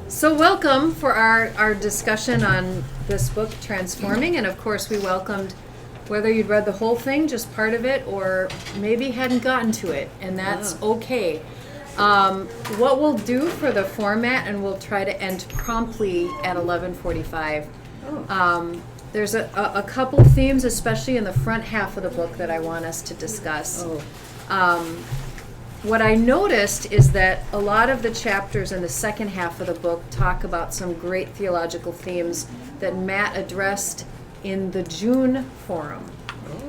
So welcome for our discussion on this book, Transforming, and of course we welcomed whether you'd read the whole thing, just part of it, or maybe hadn't gotten to it, and that's okay. What we'll do for the format, and we'll try to end promptly at 11:45. There's a couple themes, especially in the front half of the book, that I want us to discuss. What I noticed is that a lot of the chapters in the second half of the book talk about some great theological themes that Matt addressed in the June forum.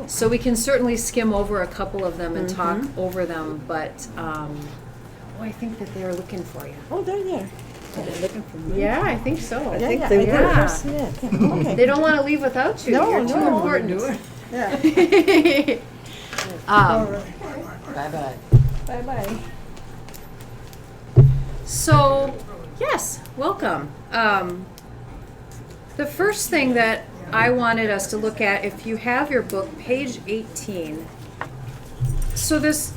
So we can certainly skim over a couple of them and talk over them, but I think that they're looking for you. Oh, they're there. They're looking for me. Yeah, I think so. I think they were. Yeah. Okay. They don't want to leave without you. No, You're too no. important. Yeah. Bye-bye. Bye-bye. So, yes, welcome. The first thing that I wanted us to look at, if you have your book, page 18. So this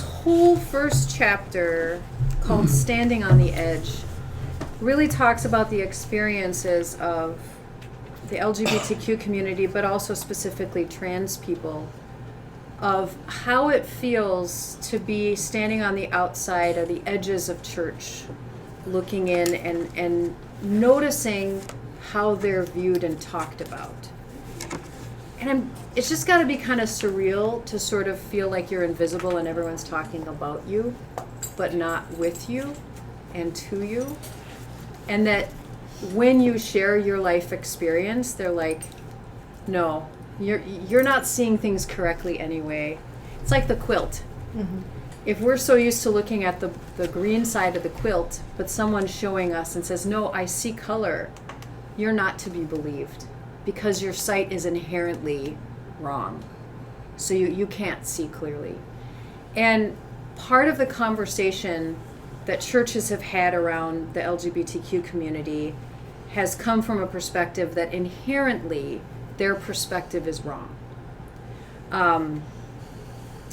whole first chapter, called Standing on the Edge, really talks about the experiences of the LGBTQ community, but also specifically trans people, of how it feels to be standing on the outside or the edges of church, looking in and noticing how they're viewed and talked about. And it's just got to be kind of surreal to sort of feel like you're invisible and everyone's talking about you, but not with you and to you. And that when you share your life experience, they're like, no, you're not seeing things correctly anyway. It's like the quilt. If we're so used to looking at the green side of the quilt, but someone's showing us and says, no, I see color, you're not to be believed because your sight is inherently wrong. So you can't see clearly. And part of the conversation that churches have had around the LGBTQ community has come from a perspective that inherently their perspective is wrong.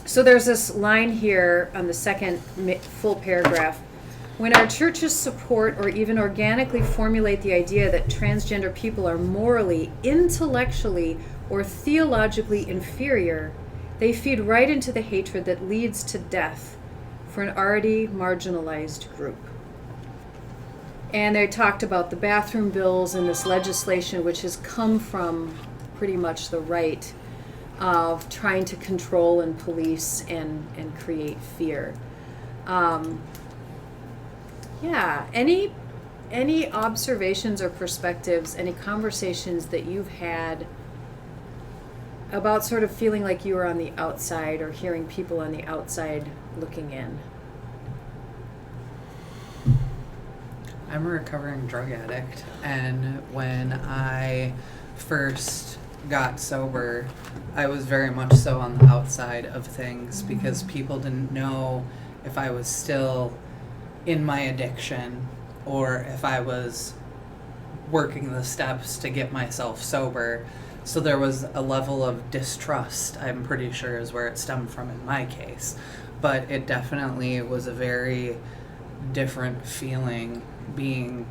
So there's this line here on the second full paragraph. When our churches support or even organically formulate the idea that transgender people are morally, intellectually, or theologically inferior, they feed right into the hatred that leads to death for an already marginalized group. And they talked about the bathroom bills and this legislation, which has come from pretty much the right of trying to control and police and create fear. Any observations or perspectives, any conversations that you've had about sort of feeling like you were on the outside or hearing people on the outside looking in? I'm a recovering drug addict, and when I first got sober, I was very much so on the outside of things because people didn't know if I was still in my addiction or if I was working the steps to get myself sober. So there was a level of distrust, I'm pretty sure, is where it stemmed from in my case. But it definitely was a very different feeling being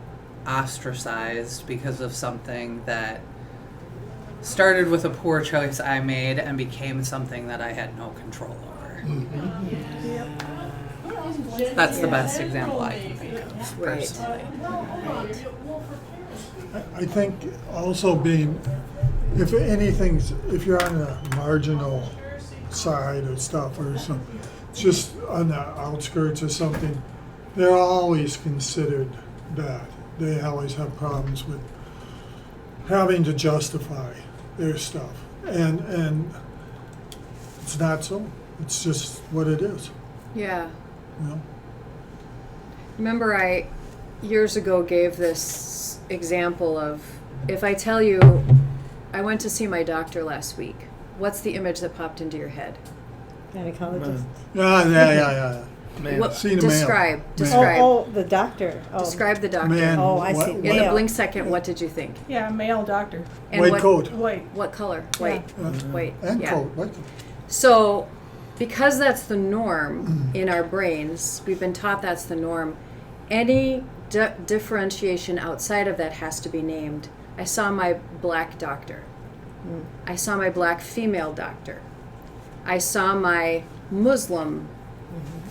ostracized because of something that started with a poor choice I made and became something that I had no control over. That's the best example I can think of, personally. I think also being, if you're on the marginal side of stuff or something, just on the outskirts or something, they're always considered bad. They always have problems with having to justify their stuff. And it's not so. It's just what it is. Yeah. You know? Remember I years ago gave this example of, if I tell you I went to see my doctor last week, what's the image that popped into your head? Gynecologist. Yeah. What, Seen a describe. Oh, the doctor. Oh. Describe the doctor. Man. Oh, I What- see. In the Male. blink second, what did you think? Yeah, male doctor. And White what, coat. White. What color? White. White. And yeah. coat. White coat. So, because that's the norm in our brains, we've been taught that's the norm, any differentiation outside of that has to be named. I saw my black doctor. I saw my black female doctor. I saw my Muslim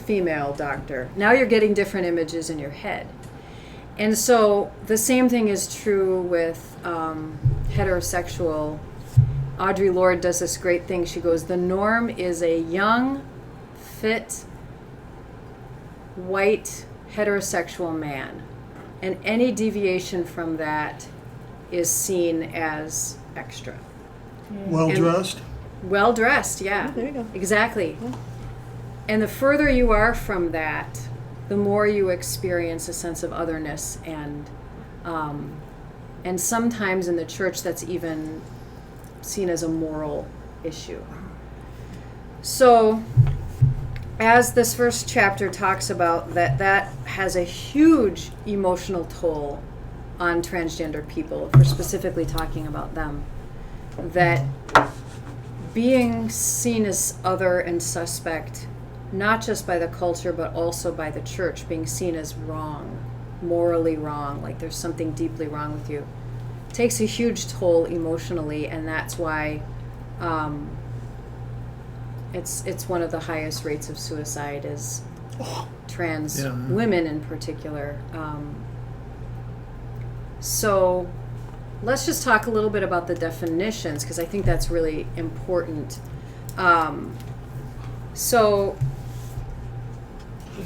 female doctor. Now you're getting different images in your head. And so the same thing is true with heterosexual. Audre Lorde does this great thing. She goes, the norm is a young, fit, white, heterosexual man. And any deviation from that is seen as extra. Well dressed. Well dressed, yeah. Oh, there you go. Exactly. Yeah. And the further you are from that, the more you experience a sense of otherness, and sometimes in the church that's even seen as a moral issue. So, as this first chapter talks about, that has a huge emotional toll on transgender people, if we're specifically talking about them, that being seen as other and suspect, not just by the culture, but also by the church, being seen as wrong, morally wrong, like there's something deeply wrong with you, takes a huge toll emotionally, and that's why it's one of the highest rates of suicide is trans women in particular. So let's just talk a little bit about the definitions, because I think that's really important. So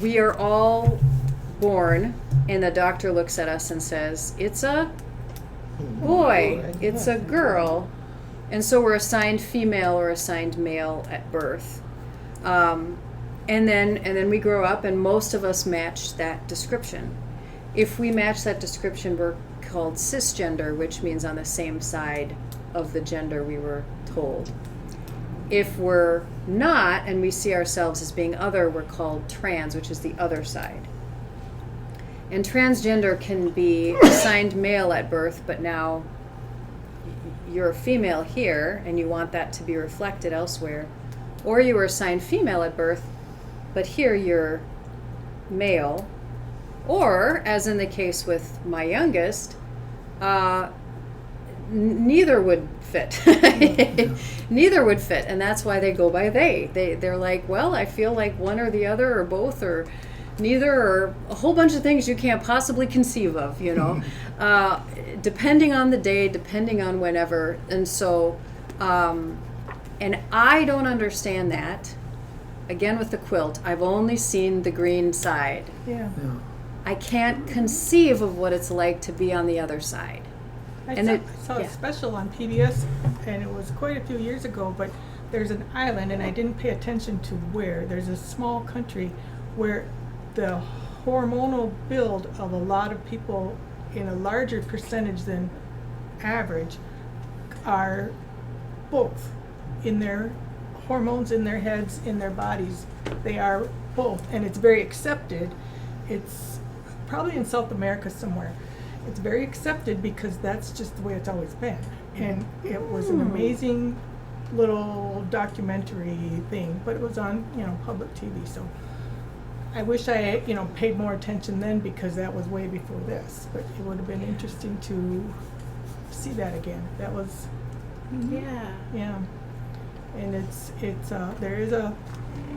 we are all born, and the doctor looks at us and says, it's a boy, it's a girl. And so we're assigned female or assigned male at birth. And then we grow up, and most of us match that description. If we match that description, we're called cisgender, which means on the same side of the gender we were told. If we're not, and we see ourselves as being other, we're called trans, which is the other side. And transgender can be assigned male at birth, but now you're a female here, and you want that to be reflected elsewhere. Or you were assigned female at birth, but here you're male. Or, as in the case with my youngest, neither would fit. Neither would fit, and that's why they go by they. They're like, well, I feel like one or the other, or both, or neither, or a whole bunch of things you can't possibly conceive of, you know, depending on the day, depending on whenever. And so, and I don't understand that. Again, with the quilt, I've only seen the green side. Yeah. I can't conceive of what it's like to be on the other side. I saw a special on PBS, and it was quite a few years ago, but there's an island, and I didn't pay attention to where. There's a small country where the hormonal build of a lot of people in a larger percentage than average are both in their hormones, in their heads, in their bodies. They are both, and it's very accepted. It's probably in South America somewhere. It's very accepted because that's just the way it's always been. And it was an amazing little documentary thing, but it was on, public TV. So I wish I, paid more attention then, because that was way before this. But it would have been interesting to see that again. That was, yeah. And it's there is a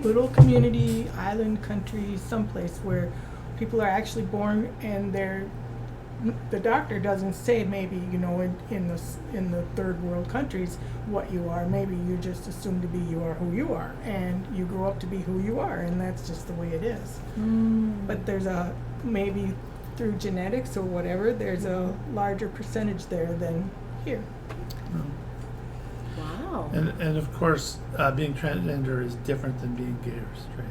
little community, island country, someplace where people are actually born, and the doctor doesn't say maybe, in the third world countries what you are. Maybe you just assume to be you are who you are, and you grow up to be who you are, and that's just the way it is. But there's maybe through genetics or whatever, there's a larger percentage there than here. Wow. And of course, being transgender is different than being gay or straight.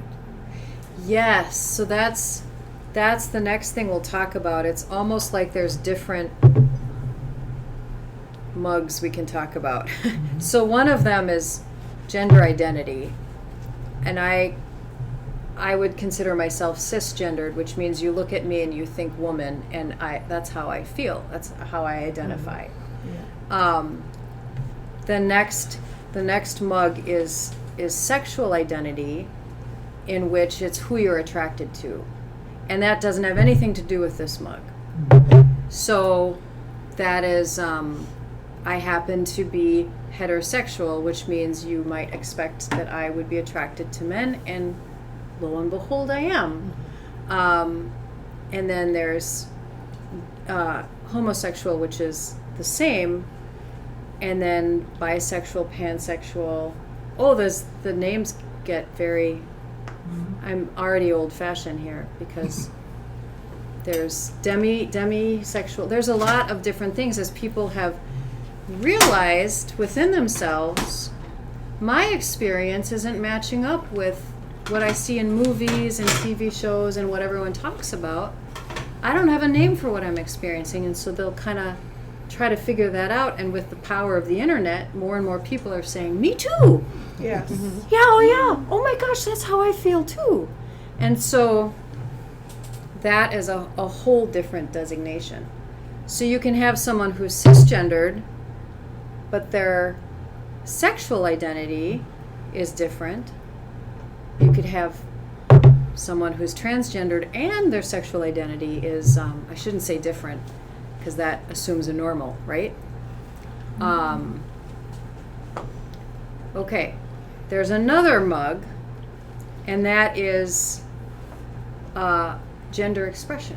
Yes, so that's the next thing we'll talk about. It's almost like there's different mugs we can talk about. So one of them is gender identity, and I would consider myself cisgendered, which means you look at me and you think woman, and that's how I feel. That's how I identify. The next mug is sexual identity, in which it's who you're attracted to. And that doesn't have anything to do with this mug. So that is, I happen to be heterosexual, which means you might expect that I would be attracted to men, and lo and behold, I am. And then there's homosexual, which is the same, and then bisexual, pansexual. Oh, the names get very. I'm already old-fashioned here because there's demisexual. There's a lot of different things as people have realized within themselves. My experience isn't matching up with what I see in movies and TV shows and what everyone talks about. I don't have a name for what I'm experiencing, and so they'll kind of try to figure that out. And with the power of the internet, more and more people are saying, "Me too." Yes. Yeah, oh yeah. Oh my gosh, that's how I feel too. And so that is a whole different designation. So you can have someone who's cisgendered, but their sexual identity is different. You could have someone who's transgendered and their sexual identity is, I shouldn't say different, because that assumes a normal, right? Okay, there's another mug, and that is gender expression.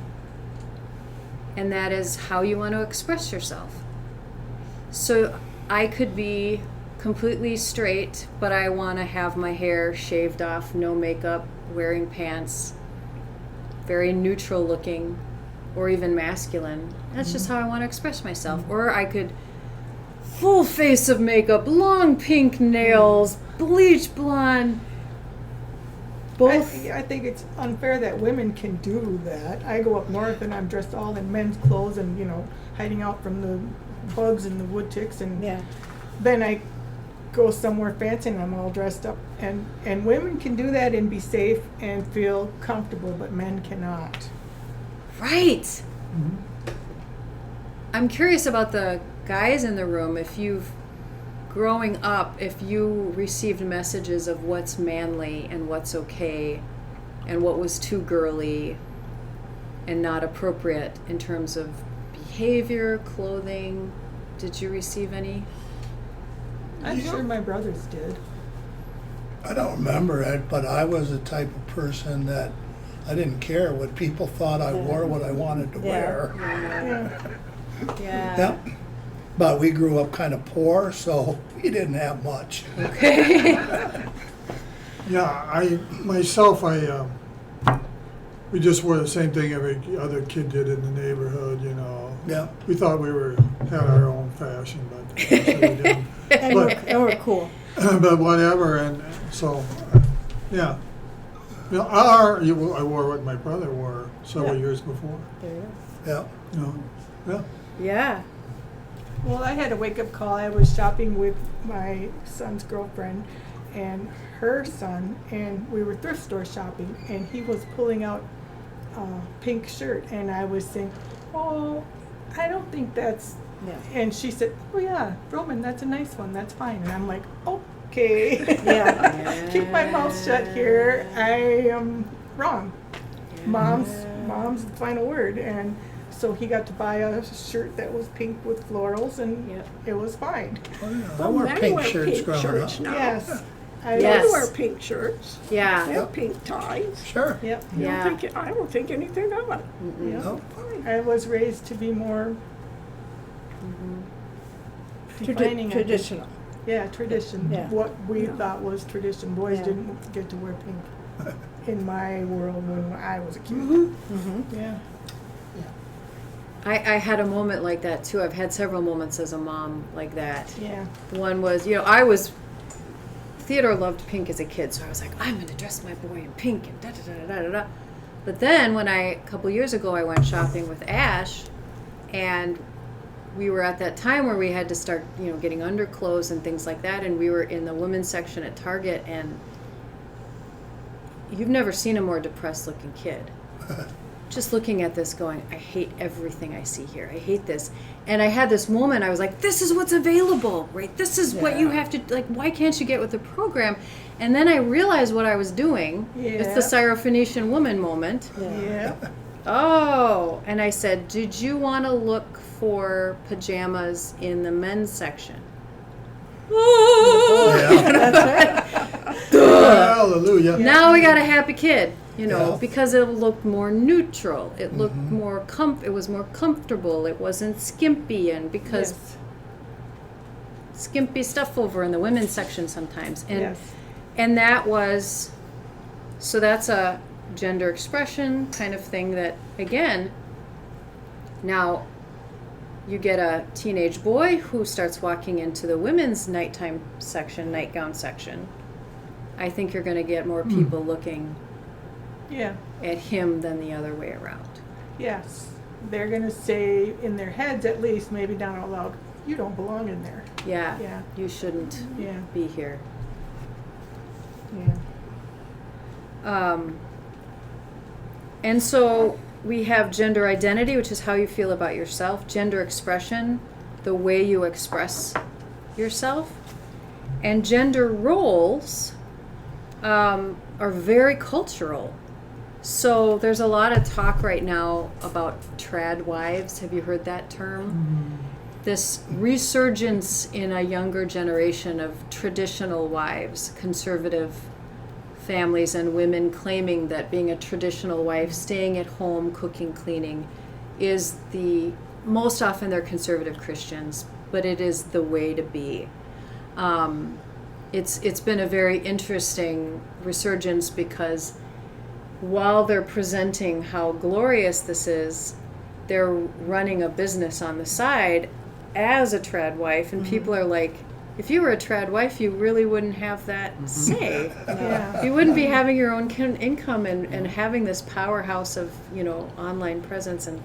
And that is how you want to express yourself. So I could be completely straight, but I want to have my hair shaved off, no makeup, wearing pants, very neutral looking, or even masculine. That's just how I want to express myself. Or I could full face of makeup, long pink nails, bleach blonde. Both. I think it's unfair that women can do that. I go up north and I'm dressed all in men's clothes and, hiding out from the bugs and the wood ticks. And Yeah. then I go somewhere fancy and I'm all dressed up. And women can do that and be safe and feel comfortable, but men cannot. Right. I'm curious about the guys in the room. Growing up, if you received messages of what's manly and what's okay and what was too girly and not appropriate in terms of behavior, clothing, did you receive any? I'm sure my brothers did. I don't remember it, but I was the type of person that I didn't care what people thought. I wore what I wanted to wear. Yeah. Yep. But we grew up kind of poor, so we didn't have much. Okay. Yeah, we just wore the same thing every other kid did in the neighborhood, Yeah. We thought we had our own fashion, but actually we didn't. And we're cool. But whatever, and so, yeah. I wore what my brother wore several years before. There you Yeah. Yeah. Yeah. Well, I had a wake-up call. I was shopping with my son's girlfriend and her son, and we were thrift store shopping, and he was pulling out a pink shirt, and I was saying, "Oh, I don't think that's..." Yeah. And she said, "Oh yeah, Roman, that's a nice one. That's fine." And I'm like, "Okay." Yeah. Keep my mouth shut here. I am wrong. Mom's the final word. And so he got to buy a shirt that was pink with florals, and Yep. it was fine. Oh, yeah. I Well, wore men pink wear shirts pink growing shirts up. now. Yes. Yes. They wear pink shirts. Yeah. And pink ties. Sure. Yep. Yeah. I don't think anything of it. Yep. No. I was raised to be more defining, I think. Traditional. Yeah, tradition. Yeah. What we thought was tradition. Boys Yeah. didn't get to wear pink in my world when I was a kid. Yeah. I had a moment like that too. I've had several moments as a mom like that. Yeah. One was, Theodore loved pink as a kid, so I was like, I'm going to dress my boy in pink and da-da-da-da-da-da. But then a couple years ago, I went shopping with Ash, and we were at that time where we had to start, getting underclothes and things like that, and we were in the women's section at Target, and you've never seen a more depressed looking kid. just looking at this going, I hate everything I see here. I hate this. And I had this moment, I was like, this is what's available, right? This is what you have to, like, why can't you get with the program? And then I realized what I was doing. It's the Syrophoenician woman moment. Yeah. Oh, and I said, did you want to look for pajamas in the men's section? Hallelujah. Now we got a happy kid, you know, Yeah. because it looked more neutral. It looked more it was more comfortable. It wasn't skimpy, and because Yes. skimpy stuff over in the women's section sometimes. And Yes. and that was, so that's a gender expression kind of thing that, again, now you get a teenage boy who starts walking into the women's nighttime section, nightgown section. I think you're going to get more people looking Yeah. at him than the other way around. Yes. They're going to say in their heads, at least, maybe not out loud, you don't belong in there. Yeah, Yeah. you shouldn't Yeah. be here. Yeah. And so we have gender identity, which is how you feel about yourself, gender expression, the way you express yourself, and gender roles are very cultural. So there's a lot of talk right now about trad wives. Have you heard that term? This resurgence in a younger generation of traditional wives, conservative families and women claiming that being a traditional wife, staying at home, cooking, cleaning, is the, most often they're conservative Christians, but it is the way to be. It's been a very interesting resurgence because while they're presenting how glorious this is, they're running a business on the side as a trad wife, and people are like, if you were a trad wife, you really wouldn't have that say. Yeah. You wouldn't be having your own income and having this powerhouse of, you know, online presence. And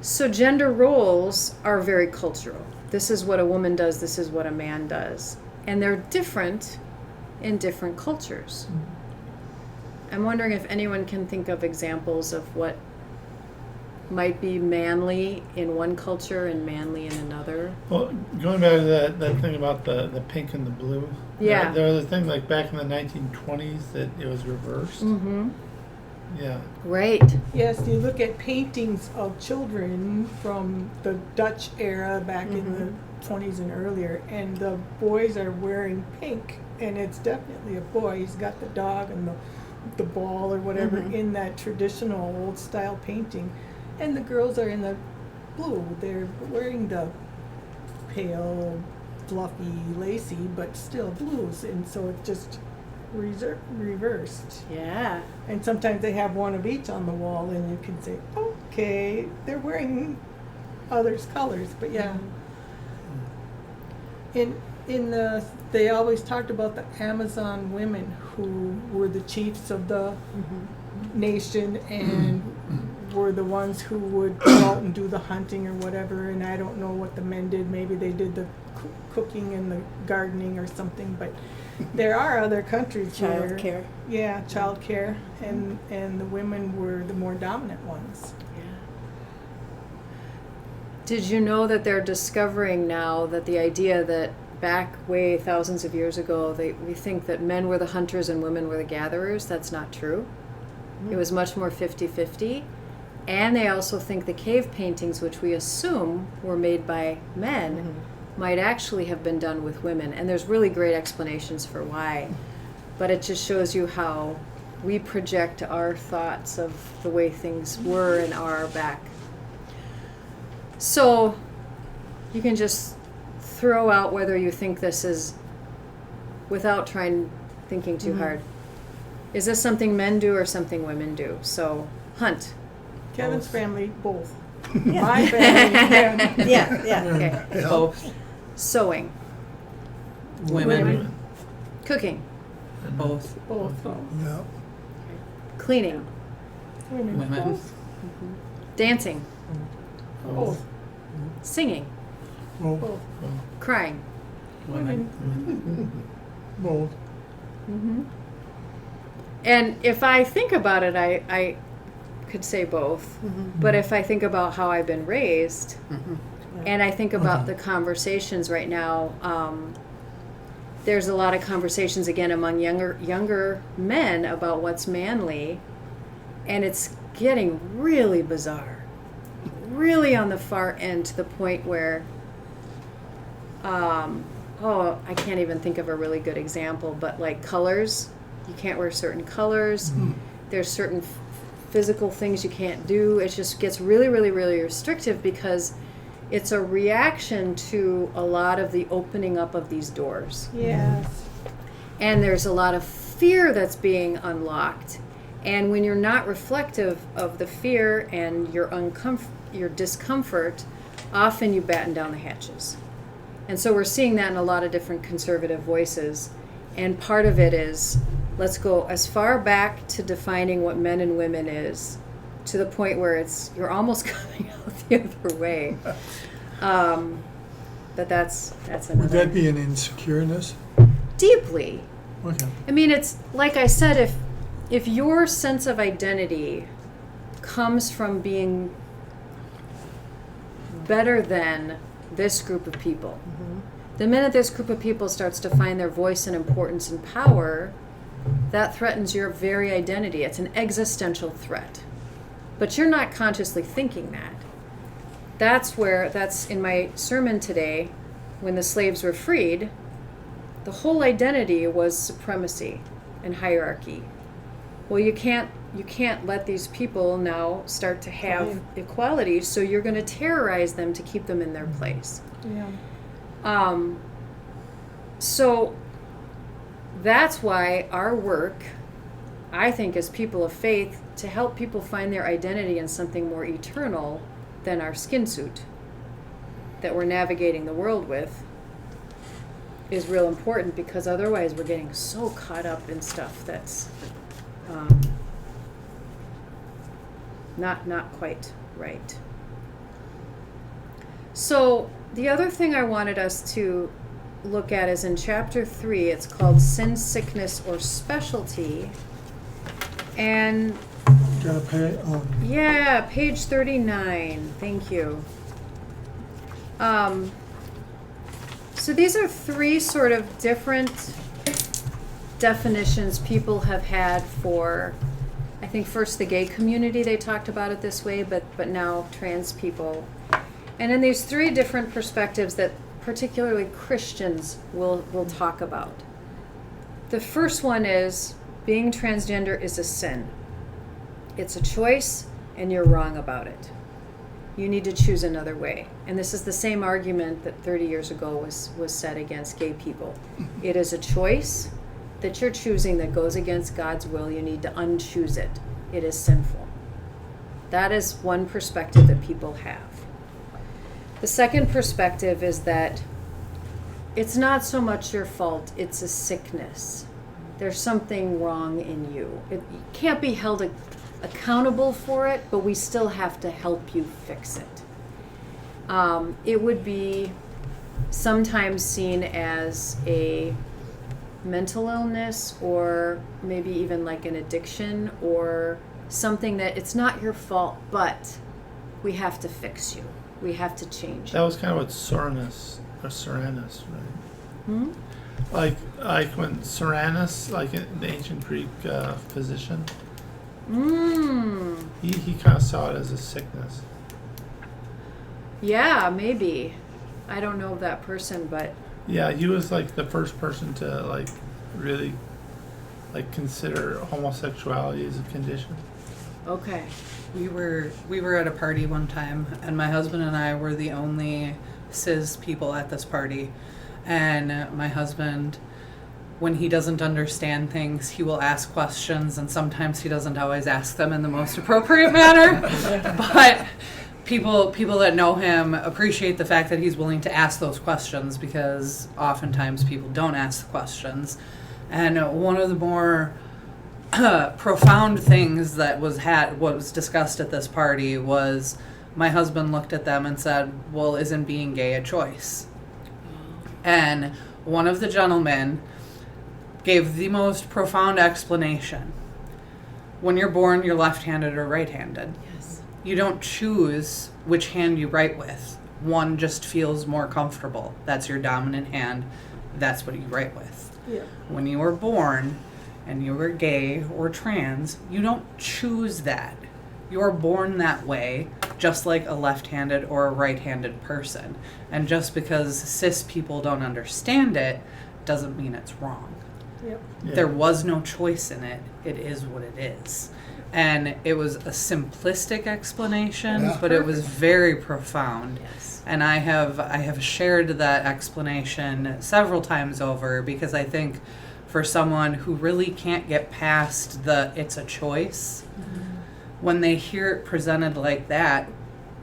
so gender roles are very cultural. This is what a woman does, this is what a man does. And they're different in different cultures. I'm wondering if anyone can think of examples of what might be manly in one culture and manly in another. Well, going back to that thing about the pink and the blue. Yeah. There was a thing like back in the 1920s that it was reversed. Mm-hmm. Yeah. Right. Yes, you look at paintings of children from the Dutch era back in the 20s and earlier, and the boys are wearing pink, and it's definitely a boy. He's got the dog and the ball or whatever in that traditional old style painting. And the girls are in the blue. They're wearing the pale, fluffy, lacy, but still blues. And so it's just reversed. Yeah. And sometimes they have one of each on the wall, and you can say, okay, they're wearing others' colors. But yeah. They always talked about the Amazon women who were the chiefs of the nation and were the ones who would go out and do the hunting or whatever, and I don't know what the men did. Maybe they did the cooking and the gardening or something, but there are other countries where... Child care. Yeah, child care, and the women were the more dominant ones. Yeah. Did you know that they're discovering now that the idea that back way thousands of years ago, we think that men were the hunters and women were the gatherers? That's not true. It was much more 50-50. And they also think the cave paintings, which we assume were made by men, might actually have been done with women. And there's really great explanations for why. But it just shows you how we project our thoughts of the way things were and are back. So you can just throw out whether you think this is, without thinking too hard. Is this something men do or something women do? So hunt. Kevin's family, both. Yeah. My family, yeah. Yeah. Okay. Yeah. Both Sewing. women, Cooking. both Both. Yeah. Cleaning. Women. women, Both. Dancing. Both. Singing. Well, Both. Crying. women, Women. both. And if I think about it, I could say both. But if I think about how I've been raised, and I think about the conversations right now, there's a lot of conversations again among younger men about what's manly, and it's getting really bizarre, really on the far end, to the point where I can't even think of a really good example, but like colors, you can't wear certain colors. There's certain physical things you can't do. It just gets really, really, really restrictive because it's a reaction to a lot of the opening up of these doors. Yes. And there's a lot of fear that's being unlocked. And when you're not reflective of the fear and your discomfort, often you batten down the hatches. And so we're seeing that in a lot of different conservative voices. And part of it is, let's go as far back to defining what men and women is, to the point where you're almost coming out the other way. But that's another. Would that be an insecureness? Deeply. Okay. I mean, it's like I said, if your sense of identity comes from being better than this group of people, the minute this group of people starts to find their voice and importance and power, that threatens your very identity. It's an existential threat. But you're not consciously thinking that. That's in my sermon today, when the slaves were freed, the whole identity was supremacy and hierarchy. Well, you can't let these people now start to have equality, so you're going to terrorize them to keep them in their place. Yeah. So that's why our work, I think, as people of faith, to help people find their identity in something more eternal than our skin suit that we're navigating the world with, is real important, because otherwise we're getting so caught up in stuff that's not quite right. So the other thing I wanted us to look at is in chapter 3. It's called Sin, Sickness, or Specialty. And Gotta pay. yeah, page 39. Thank you. So these are 3 sort of different definitions people have had for, I think first the gay community, they talked about it this way, but now trans people. And in these 3 different perspectives that particularly Christians will talk about. The first one is, being transgender is a sin. It's a choice, and you're wrong about it. You need to choose another way. And this is the same argument that 30 years ago was said against gay people. It is a choice that you're choosing that goes against God's will. You need to unchoose it. It is sinful. That is one perspective that people have. The second perspective is that it's not so much your fault, it's a sickness. There's something wrong in you. You can't be held accountable for it, but we still have to help you fix it. It would be sometimes seen as a mental illness, or maybe even like an addiction, or something that it's not your fault, but we have to fix you. We have to change That you. was kind of what Soranus, right? Like when Soranus, like an ancient Greek physician, he kind of saw it as a sickness. Yeah, maybe. I don't know that person, but Yeah, he was like the first person to like really like consider homosexuality as a condition. okay. We were at a party one time, and my husband and I were the only cis people at this party. And my husband, when he doesn't understand things, he will ask questions, and sometimes he doesn't always ask them in the most appropriate manner. But people that know him appreciate the fact that he's willing to ask those questions, because oftentimes people don't ask the questions. And one of the more profound things that was discussed at this party was, my husband looked at them and said, well, isn't being gay a choice? And one of the gentlemen gave the most profound explanation. When you're born, you're left-handed or right-handed. Yes. You don't choose which hand you write with. One just feels more comfortable. That's your dominant hand. That's what you write with. Yeah. When you were born and you were gay or trans, you don't choose that. You're born that way, just like a left-handed or a right-handed person. And just because cis people don't understand it doesn't mean it's wrong. Yep. Yeah. There was no choice in it. It is what it is. And it was a simplistic explanation, Yeah. but it was very profound. Yes. And I have shared that explanation several times over because I think for someone who really can't get past the it's a choice, when they hear it presented like that,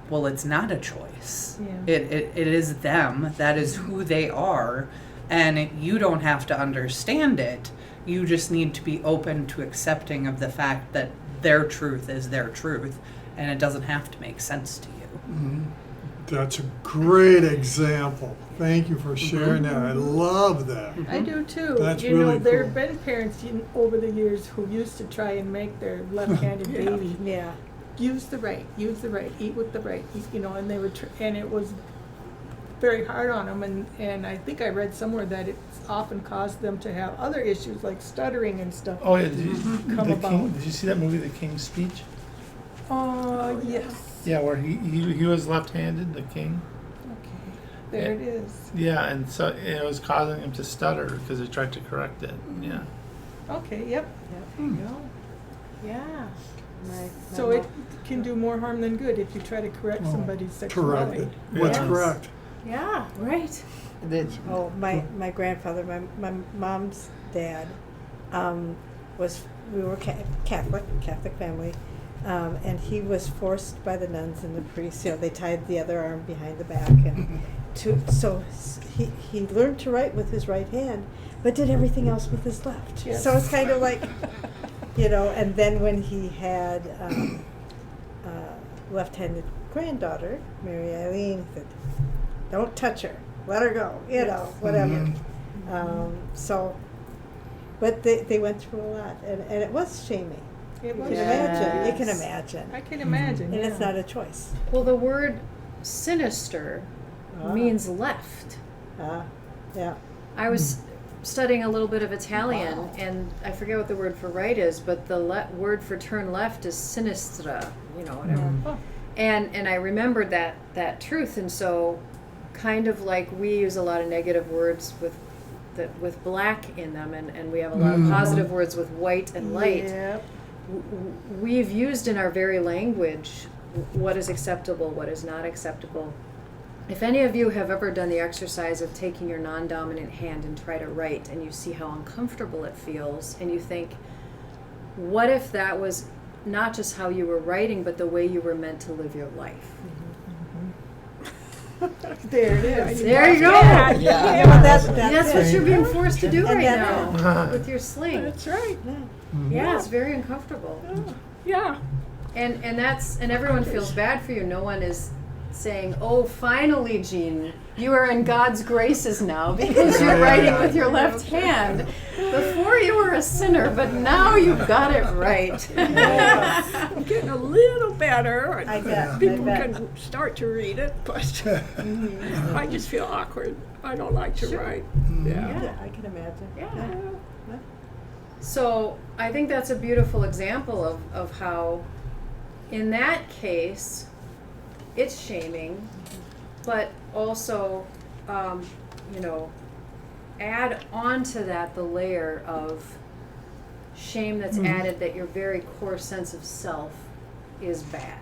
well, it's not a choice. Yeah. It is them. That is who they are. And you don't have to understand it. You just need to be open to accepting of the fact that their truth is their truth. And it doesn't have to make sense to you. That's a great example. Thank you for sharing that. I love that. I do too. That's You know, really there cool. have been parents over the years who used to try and make their left-handed Yeah. baby Yeah. use the right, eat with the right, you know, and they would, and it was very hard on them, and I think I read somewhere that it's often caused them to have other issues like stuttering and stuff. Oh yeah, did you, Come the about. King, did you see that movie, The King's Speech? Yes. Yeah, where he was left-handed, the king. Okay, there it is. Yeah, and so it was causing him to stutter because they tried to correct it. Yeah. Okay, yep. There you go. Yeah. So it can do more harm than good if you try to correct Oh, somebody's Correct sexuality. it. What's Yes. correct? Yeah. Right. Oh, my grandfather, my mom's dad, we were Catholic family, and he was forced by the nuns and the priests. You know, they tied the other arm behind the back, and so he learned to write with his right hand, but did everything else with his left. Yes. So it's kind of like, you know. And then when he had left-handed granddaughter, Mary Eileen, he said, "Don't touch her. Let her go. You know, whatever." So, but they went through a lot, and it was shaming. It You was. can imagine. You can Yes. imagine. I can imagine. And it's yeah. not a choice. Well, the word sinister Ah. means left. Yeah. I was studying a little bit of Italian, and I forget what the word for right is, but the word for turn left is sinistra, you know, whatever. Oh, And I remembered that truth, and so kind of like we use a lot of negative words with black in them, and we have a lot of positive words with white and light. Yep. We've used in our very language what is acceptable, what is not acceptable. If any of you have ever done the exercise of taking your non-dominant hand and try to write, and you see how uncomfortable it feels, and you think, what if that was not just how you were writing, but the way you were meant to live your life? There it is. There you go. Yeah, but that's That's what it. you're being forced to do And right that's now with your sling. That's right. Yeah, it's very uncomfortable. Yeah. And everyone feels bad for you. No one is saying, "Oh, finally, Jean, you are in God's graces now because you're writing with your left hand. Before you were a sinner, but now you've got it right." I'm getting a little better. I bet. People I bet. can start to read it, but I just feel awkward. I don't like to write. Yeah. Yeah, I can imagine. Yeah. So I think that's a beautiful example of how, in that case, it's shaming, but also, add on to that the layer of shame that's added that your very core sense of self is bad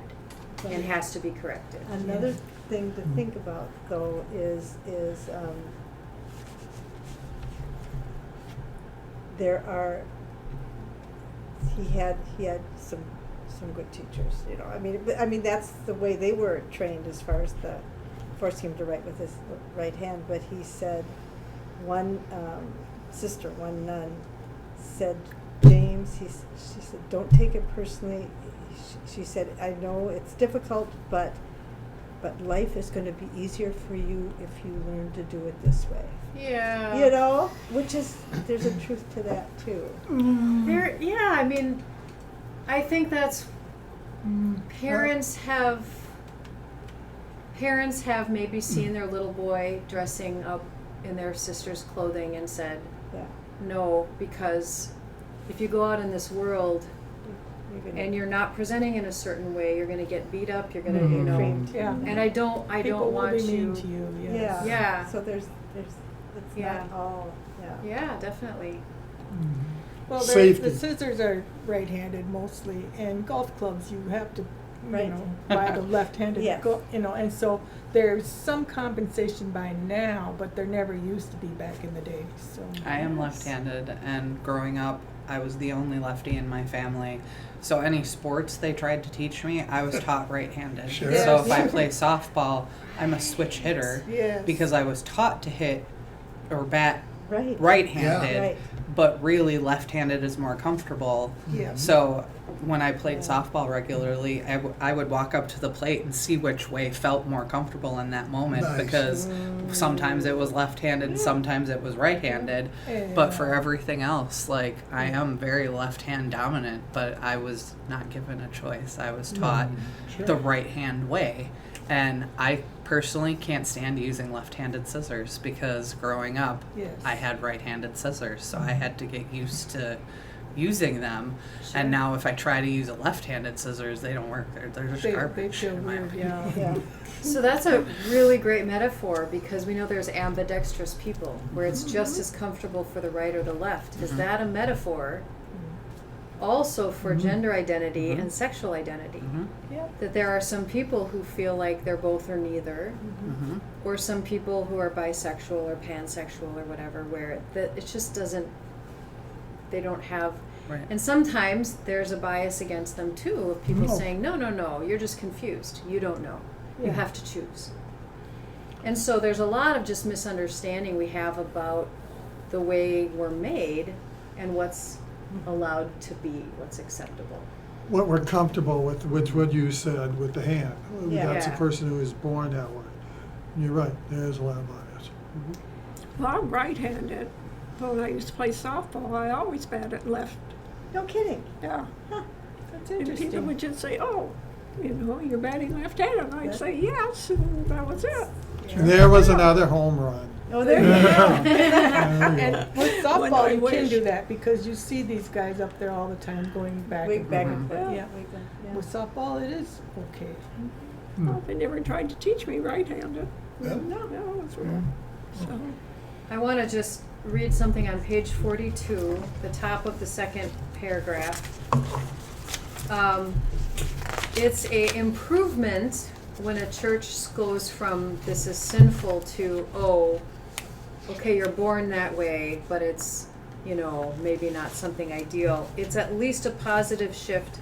and has to be corrected. Another thing to think about, though, is there are. He had some good teachers, you know. I mean that's the way they were trained as far as the forcing him to write with his right hand. But he said, one sister, one nun, said, James, she said, don't take it personally. She said, I know it's difficult, but life is going to be easier for you if you learn to do it this way. Yeah. You know, which is, there's a truth to that too. I think that's parents have maybe seen their little boy dressing up in their sister's clothing and said, Yeah. no, because if you go out in this world You're gonna- and you're not presenting in a certain way, you're going to get beat up, you're going to, you know. Framed. Yeah. And I don't People want will be mean you. to you, Yeah. yes. Yeah. So it's Yeah. not all, yeah. Yeah, definitely. Well, Safety. the scissors are right-handed mostly, and golf clubs, you have to, Right. buy the left-handed, Yes. and so there's some compensation by now, but there never used to be back in the day, so. I am left-handed, and growing up, I was the only lefty in my family. So any sports they tried to teach me, I was taught right-handed. Sure. So if I Yes. play softball, I'm a switch hitter Yes. because I was taught to hit or bat Right. right-handed, Yeah. Right. but really left-handed is more comfortable. Yeah. So when I played Yeah. softball regularly, I would walk up to the plate and see which way felt more comfortable in that moment Nice. because sometimes it was left-handed, sometimes it was right-handed. But for everything else, like I am very left-hand dominant, but I was not given a choice. I was taught Sure. the right-hand way. And I personally can't stand using left-handed scissors because growing up, Yes. I had right-handed scissors, so I had to get used to using them. Sure. And now if I try to use a left-handed scissors, they don't work. They're just They garbage. feel in my weird, opinion. yeah. Yeah. So that's a really great metaphor because we know there's ambidextrous people where it's just as comfortable for the right or the left. Is that a metaphor also for gender identity and sexual identity? Mhm. Yeah. That there are some people who feel like they're both or neither, Mhm. or some people who are bisexual or pansexual or whatever, where it just doesn't, they don't have. Right. And sometimes there's a bias against them too, of people No. saying, no, you're just confused. You don't know. You Yeah. have to choose. And so there's a lot of just misunderstanding we have about the way we're made and what's allowed to be, what's acceptable. What we're comfortable with what you said with the hand. Yeah. That's a Yeah. person who is born that way. You're right, there is a lot of bias. Well, I'm right-handed, but when I used to play softball, I always batted left. No kidding. Yeah. That's And people interesting. would just say, "Oh, you're batting left-handed." And I'd say, "Yes," and that was it. And there was another home run. Oh, there you go. There you And go. with When softball, I you can wish. do that because you see these guys up there all the time going back Wig and back forth. and forth. Yeah. Wig back, yeah. With softball, it is okay. Well, they never tried to teach me right-handed. Yeah. No, it's weird. So, I want to just read something on page 42, the top of the second paragraph. It's a improvement when a church goes from this is sinful to, oh, okay, you're born that way, but it's, maybe not something ideal. It's at least a positive shift.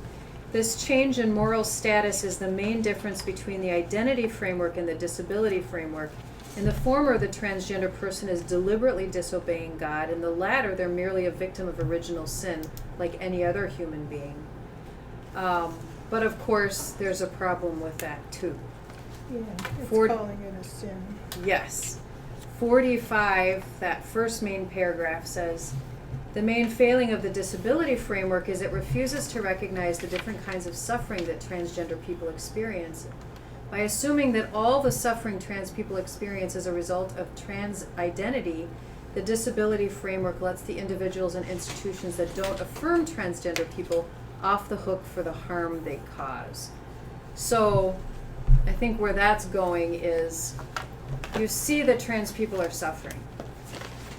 This change in moral status is the main difference between the identity framework and the disability framework. In the former, the transgender person is deliberately disobeying God. In the latter, they're merely a victim of original sin, like any other human being. But of course, there's a problem with that too. Yeah, it's For- calling it a sin. Yes. 45, that first main paragraph says, the main failing of the disability framework is it refuses to recognize the different kinds of suffering that transgender people experience. By assuming that all the suffering trans people experience is a result of trans identity, the disability framework lets the individuals and institutions that don't affirm transgender people off the hook for the harm they cause. So, I think where that's going is, you see that trans people are suffering.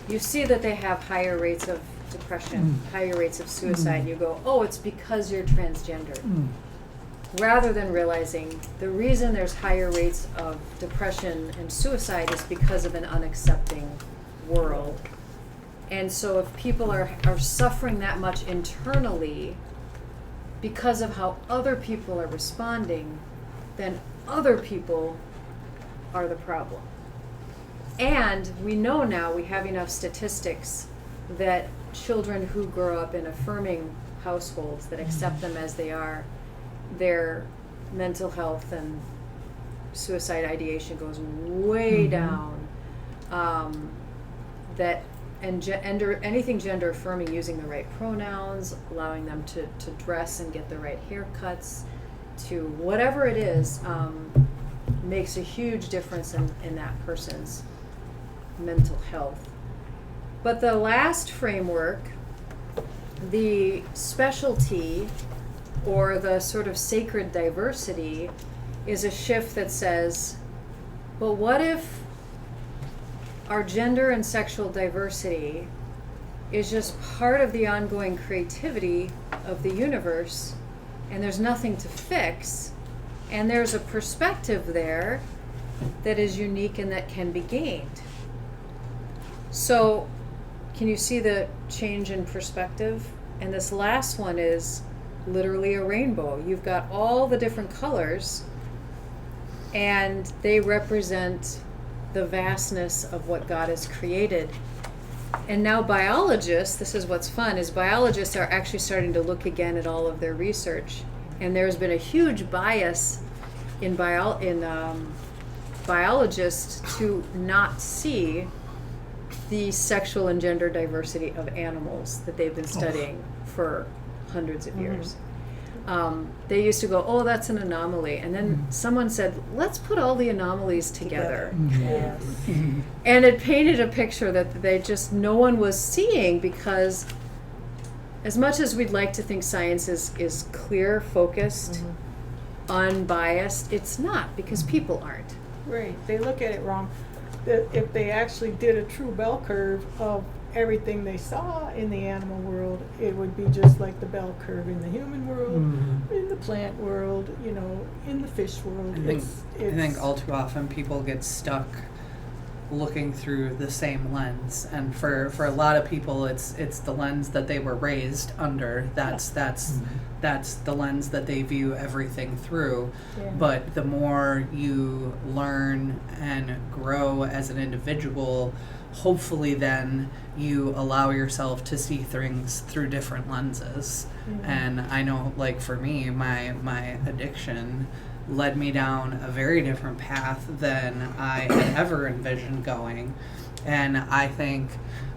You see that they have higher rates of depression, higher rates of suicide, and you go, oh, it's because you're transgender. Rather than realizing the reason there's higher rates of depression and suicide is because of an unaccepting world. And so if people are suffering that much internally because of how other people are responding, then other people are the problem. And we know now, we have enough statistics that children who grow up in affirming households that accept them as they are, their mental health and suicide ideation goes way down. That anything gender affirming, using the right pronouns, allowing them to dress and get the right haircuts, to whatever it is, makes a huge difference in that person's mental health. But the last framework, the specialty, or the sort of sacred diversity, is a shift that says, but what if our gender and sexual diversity is just part of the ongoing creativity of the universe, and there's nothing to fix, and there's a perspective there that is unique and that can be gained. So, can you see the change in perspective? And this last one is literally a rainbow. You've got all the different colors, and they represent the vastness of what God has created. And now biologists, this is what's fun, is biologists are actually starting to look again at all of their research. And there's been a huge bias in biologists to not see the sexual and gender diversity of animals that they've been studying for hundreds of years. They used to go, oh, that's an anomaly. And then someone said, let's put all the anomalies together. Yes. And it painted a picture that no one was seeing, because as much as we'd like to think science is clear, focused, unbiased, it's not, because people aren't. Right, they look at it wrong. If they actually did a true bell curve of everything they saw in the animal world, it would be just like the bell curve in the human world, in the plant world, in the fish world. I think all too often people get stuck looking through the same lens, and for a lot of people it's the lens that they were raised under. That's the lens that they view everything through. But the more you learn and grow as an individual, hopefully then you allow yourself to see things through different lenses. And I know, like, for me, my addiction led me down a very different path than I had ever envisioned going. And I think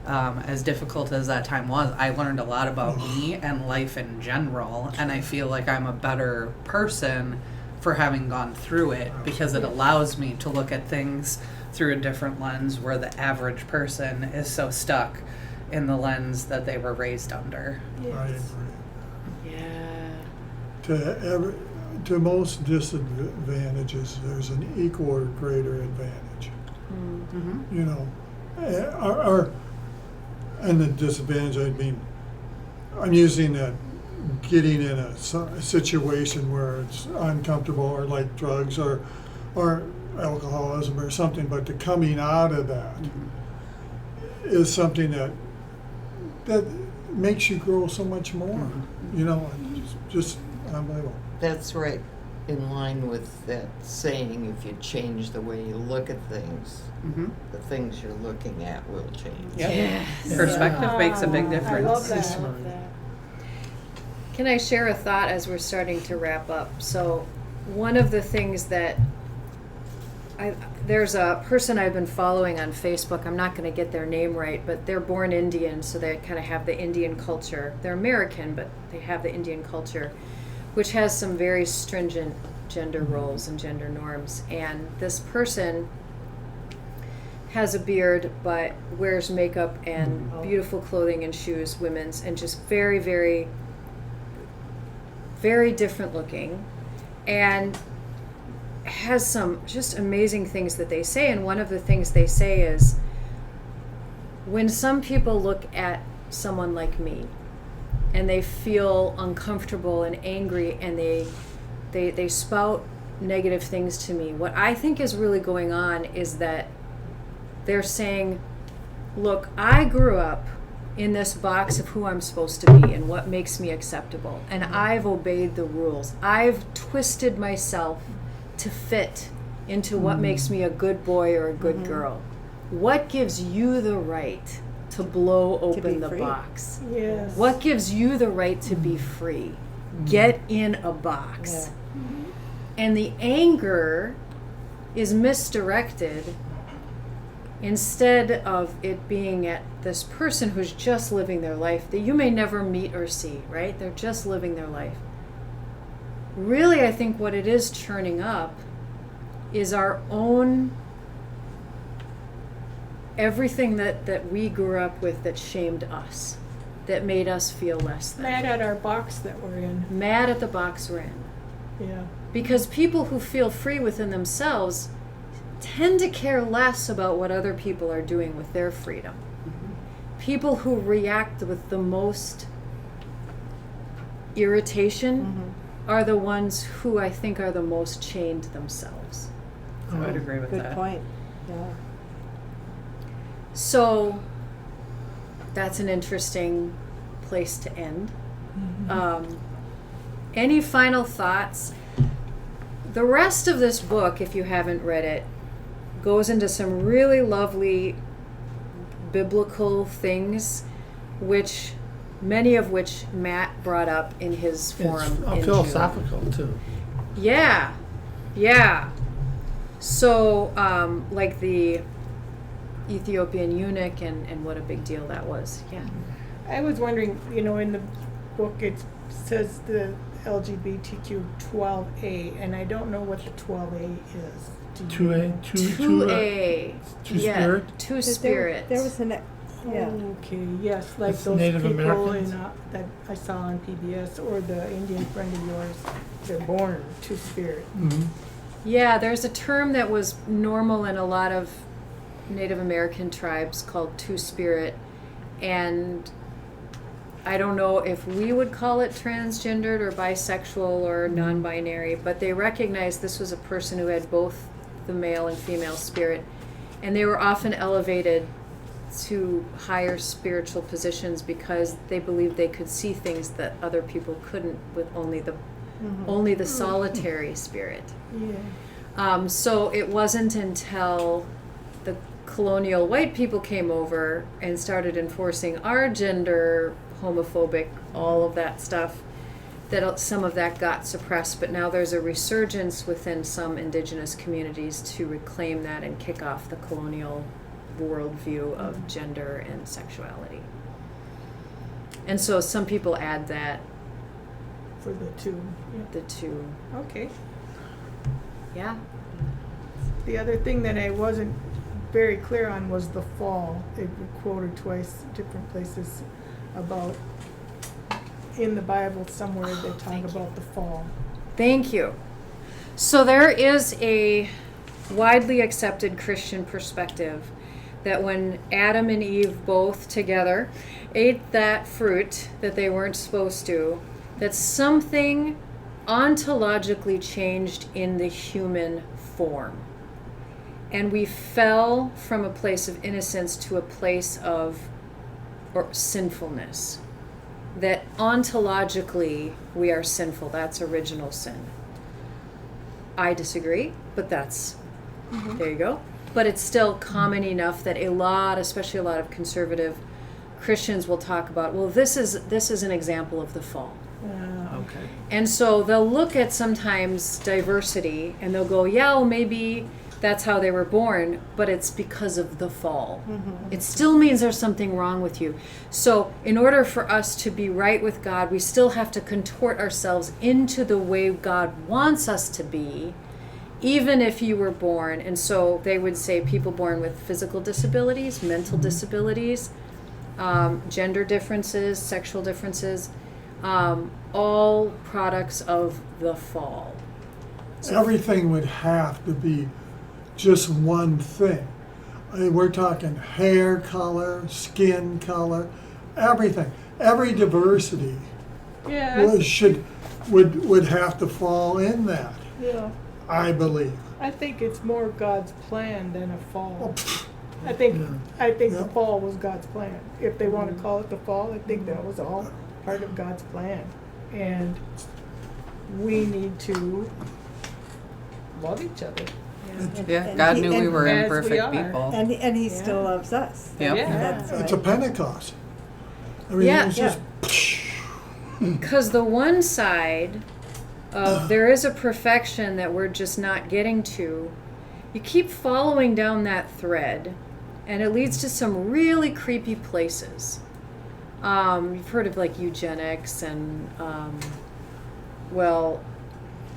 as difficult as that time was, I learned a lot about me and life in general, and I feel like I'm a better person for having gone through it, because it allows me to look at things through a different lens, where the average person is so stuck in the lens that they were raised under. I agree. Yeah. To most disadvantages, there's an equal or greater advantage. And the disadvantage, I'm using that getting in a situation where it's uncomfortable, or like drugs or alcoholism or something, but the coming out of that is something that makes you grow so much more. Just unbelievable. That's right in line with that saying, if you change the way you look at things, the things you're looking at will change. Yep. Yes. Perspective makes a big difference. I love that. It's I love smart. that. Can I share a thought as we're starting to wrap up? So, one of the things that there's a person I've been following on Facebook. I'm not going to get their name right, but they're born Indian, so they kind of have the Indian culture. They're American, but they have the Indian culture, which has some very stringent gender roles and gender norms. And this person has a beard, but wears makeup and beautiful clothing and shoes, women's, and just very, very, very different looking, and has some just amazing things that they say. And one of the things they say is, when some people look at someone like me and they feel uncomfortable and angry, and they spout negative things to me, what I think is really going on is that they're saying, look, I grew up in this box of who I'm supposed to be and what makes me acceptable, and I've obeyed the rules. I've twisted myself to fit into what makes me a good boy or a good girl. What gives you the right to blow open the free. box? Yes. What gives you the right to be free? Get in a box. And the anger is misdirected instead of it being at this person who's just living their life that you may never meet or see, right? They're just living their life. Really, I think what it is churning up is our own, everything that we grew up with that shamed us, that made us feel less than. Mad at our box that we're in. Mad at the box we're in. Yeah. Because people who feel free within themselves tend to care less about what other people are doing with their freedom. People who react with the most irritation are the ones who I think are the most chained themselves. I would agree with Good that. point. Yeah. So that's an interesting place to end. Any final thoughts? The rest of this book, if you haven't read it, goes into some really lovely biblical things, which many of which Matt brought up in his forum. It's in philosophical too. June. Yeah. So, like the Ethiopian eunuch and what a big deal that was. Yeah. I was wondering, in the book it says the LGBTQ 12A, and I don't know what the 12A is. Do you know? 2A. Two-spirit? Two-spirit. There was an, yeah. Okay, yes, like That's those Native people Americans? that I saw on PBS, or the Indian friend of yours, they're born two-spirit. Yeah, there's a term that was normal in a lot of Native American tribes called two-spirit, and I don't know if we would call it transgendered or bisexual or non-binary, but they recognized this was a person who had both the male and female spirit, and they were often elevated to higher spiritual positions because they believed they could see things that other people couldn't with only the solitary spirit. Yeah. So it wasn't until the colonial white people came over and started enforcing our gender, homophobic, all of that stuff, that some of that got suppressed. But now there's a resurgence within some indigenous communities to reclaim that and kick off the colonial worldview of gender and sexuality. And so some people add that, For the two. Yeah. the two. Okay. Yeah. The other thing that I wasn't very clear on was the fall. It quoted twice, different places, about in the Bible somewhere they talk about the fall. Thank you. So there is a widely accepted Christian perspective that when Adam and Eve both together ate that fruit that they weren't supposed to, that something ontologically changed in the human form. And we fell from a place of innocence to a place of sinfulness. That ontologically we are sinful. That's original sin. I disagree, but that's, there you go. But it's still common enough that especially a lot of conservative Christians will talk about, well, this is an example of the fall. Okay. And so they'll look at sometimes diversity and they'll go, yeah, well, maybe that's how they were born, but it's because of the fall. It still means there's something wrong with you. So in order for us to be right with God, we still have to contort ourselves into the way God wants us to be, even if you were born. And so they would say people born with physical disabilities, mental disabilities, gender differences, sexual differences, all products of the fall. Everything would have to be just one thing. I mean, we're talking hair color, skin color, everything. Every diversity Yeah. would have to fall in that, Yeah. I believe. I think it's more God's plan than a fall. Well, pfft, I think Yeah. the fall was God's plan. If they want to call it the fall, I think that was all part of God's plan. And we need to love each other. Yeah, And God he- knew we and- were as we imperfect are. people. And he Yeah. still loves us. Yep. Yeah. That's it's a right. Pentecost. I mean, Yeah. it was just, Because the one side of there is a perfection that we're just not getting to, you keep following down that thread and it leads to some really creepy places. You've heard of like eugenics and, well,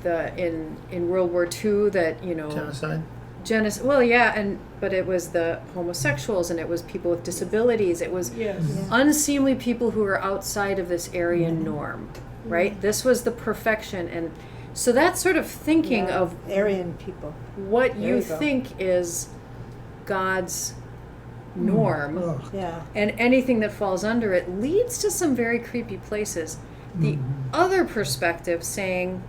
in World War II that, you know, Genocide? well, yeah, but it was the homosexuals, and it was people with disabilities. It was Yes. unseemly people who were outside of this Aryan norm, right? This was the perfection, and so that's sort of thinking Yeah, of Aryan people. what There you you go. think is God's norm, Ugh. Yeah. and anything that falls under it leads to some very creepy places. The other perspective saying,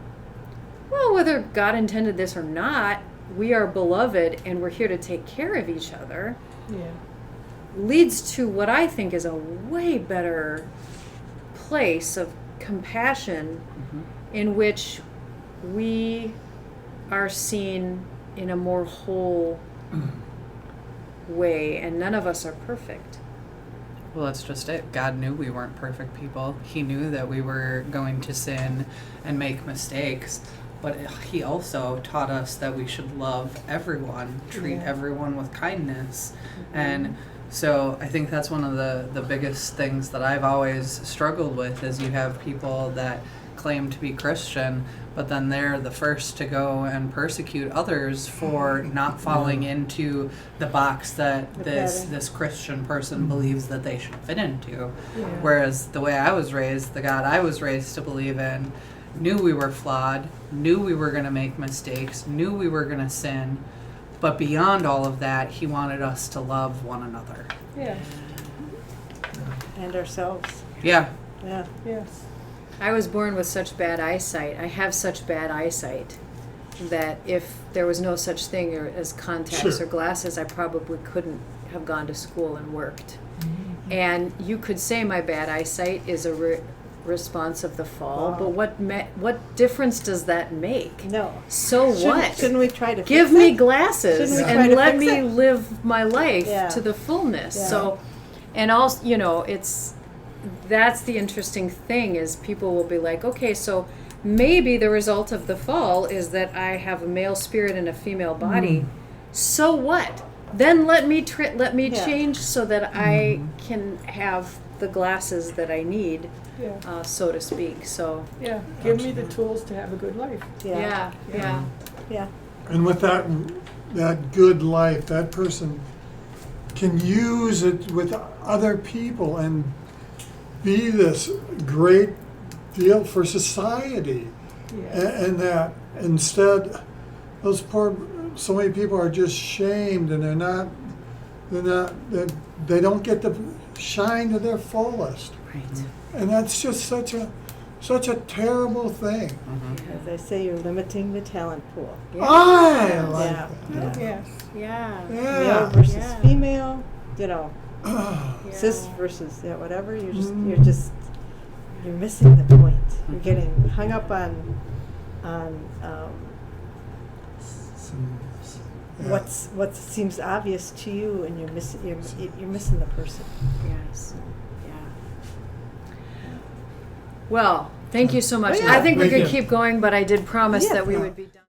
well, whether God intended this or not, we are beloved and we're here to take care of each other, Yeah. leads to what I think is a way better place of compassion in which we are seen in a more whole way, and none of us are perfect. Well, that's just it. God knew we weren't perfect people. He knew that we were going to sin and make mistakes. But he also taught us that we should love everyone, treat everyone with kindness. And so I think that's one of the biggest things that I've always struggled with is you have people that claim to be Christian, but then they're the first to go and persecute others for not falling into the box that this Christian person believes that they should fit into. Yeah. Whereas the way I was raised, the God I was raised to believe in, knew we were flawed, knew we were going to make mistakes, knew we were going to sin, but beyond all of that, he wanted us to love one another. Yeah. And ourselves. Yeah. Yeah. Yes. I was born with such bad eyesight. I have such bad eyesight that if there was no such thing as contacts Sure. or glasses, I probably couldn't have gone to school and worked. And you could say my bad eyesight is a response of the fall, Wow. but what difference does that make? No. So what? Shouldn't we try to Give fix me it? glasses Shouldn't we try and to let fix me it? live my life Yeah. to the fullness. Yeah. So, and also, you know, that's the interesting thing is people will be like, okay, so maybe the result of the fall is that I have a male spirit and a female body. So what? Then let me Yeah. change so that I can have the glasses that I need, Yeah. so to speak. So Yeah. Give me the tools to have a good life. yeah. Yeah. And with that good life, that person can use it with other people and be this great deal for society. Yeah. And that instead, so many people are just shamed, and they don't get to shine to their fullest. Right. And that's just such a terrible thing. As I say, you're limiting the talent pool. I like Yeah. that. Yes. Yeah. Male Yeah. versus Yeah. female, you know, Oh, cis versus whatever. You're missing the point. You're getting hung up on yeah. what seems obvious to you, and you're missing the person. Yes. Yeah. Well, thank you so much. Oh, yeah. I think we Thank could you. keep going, but I did promise Yeah. that we would be done.